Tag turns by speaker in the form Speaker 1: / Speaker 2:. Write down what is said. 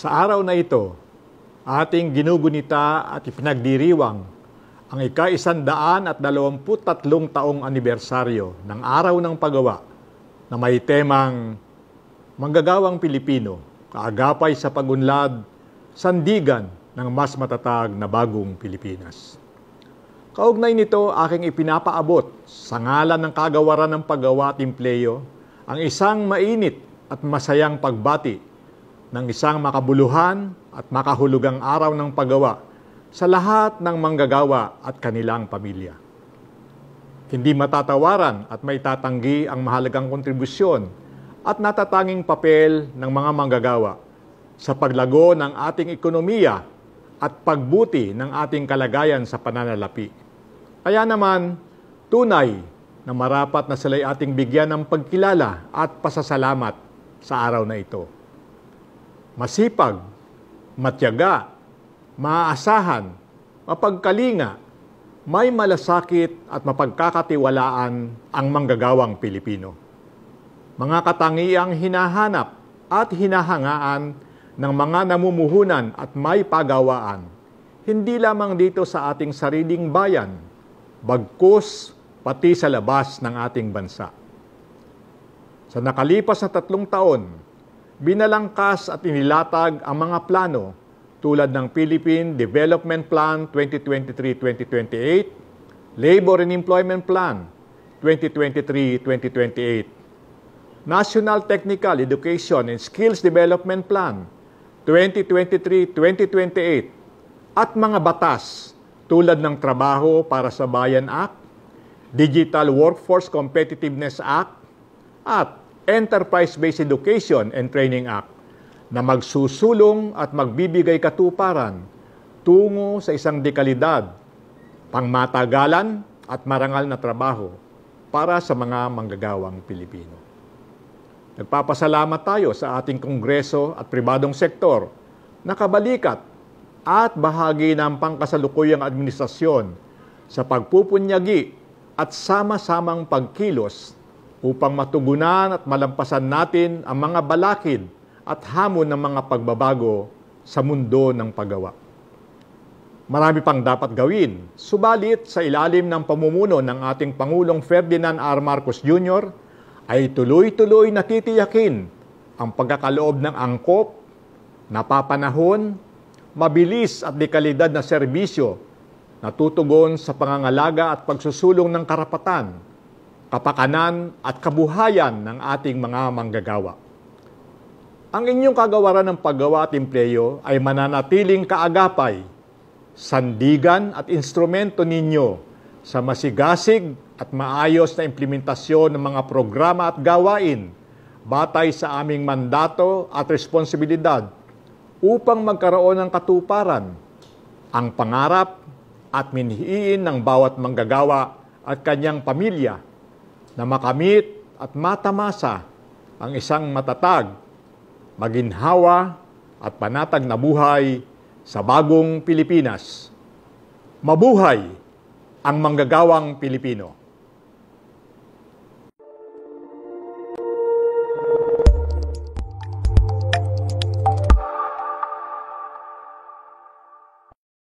Speaker 1: Sa araw na ito, ating ginugunita at ipinagdiriwang ang ika-123 taong anibersaryo ng Araw ng Paggawa na may temang Manggagawang Pilipino, kaagapay sa pagunlad, sandigan ng mas matatag na bagong Pilipinas. Kaugnay nito, aking ipinapaabot sa ngalan ng Kagawaran ng Paggawa at Empleyo ang isang mainit at masayang pagbati ng isang makabuluhan at makahulugang araw ng paggawa sa lahat ng manggagawa at kanilang pamilya. Hindi matatawaran at may tatanggi ang mahalagang kontribusyon at natatanging papel ng mga manggagawa sa paglago ng ating ekonomiya at pagbuti ng ating kalagayan sa pananalapi. Kaya naman, tunay na marapat na sila'y ating bigyan ng pagkilala at pasasalamat sa araw na ito. Masipag, matyaga, maaasahan, mapagkalinga, may malasakit at mapagkakatiwalaan ang manggagawang Pilipino. Mga katangiang hinahanap at hinahangaan ng mga namumuhunan at may pagawaan, hindi lamang dito sa ating sariling bayan, bagkus pati sa labas ng ating bansa. Sa nakalipas na 3 taon, binalangkas at inilatag ang mga plano tulad ng Philippine Development Plan 2023-2028, Labor and Employment Plan 2023-2028, National Technical Education and Skills Development Plan 2023-2028, at mga batas tulad ng Trabaho para sa Bayan Act, Digital Workforce Competitiveness Act, at Enterprise-Based Education and Training Act na magsusulong at magbibigay katuparan tungo sa isang dekalidad, pangmatagalan at marangal na trabaho para sa mga manggagawang Pilipino. Nagpapasalamat tayo sa ating Kongreso at pribadong sektor na kabalikat at bahagi ng pangkasalukuyang administrasyon sa pagpupunyagi at sama-samang pagkilos upang matugunan at malampasan natin ang mga balakid at hamon ng mga pagbabago sa mundo ng paggawa. Marami pang dapat gawin, subalit sa ilalim ng pamumuno ng ating Pangulong Ferdinand R. Marcos Jr. ay tuloy-tuloy natitiyakin ang pagkakaloob ng angkop, napapanahon, mabilis at dekalidad na serbisyo na tutugon sa pangangalaga at pagsusulong ng karapatan, kapakanan at kabuhayan ng ating mga manggagawa. Ang inyong kagawaran ng paggawa at empleyo ay mananatiling kaagapay, sandigan at instrumento ninyo sa masigasig at maayos na implementasyon ng mga programa at gawain batay sa aming mandato at responsibilidad upang magkaroon ng katuparan, ang pangarap at minhiin ng bawat manggagawa at kanyang pamilya na makamit at matamasa ang isang matatag, maginhawa at panatag na buhay sa bagong Pilipinas. Mabuhay ang manggagawang Pilipino!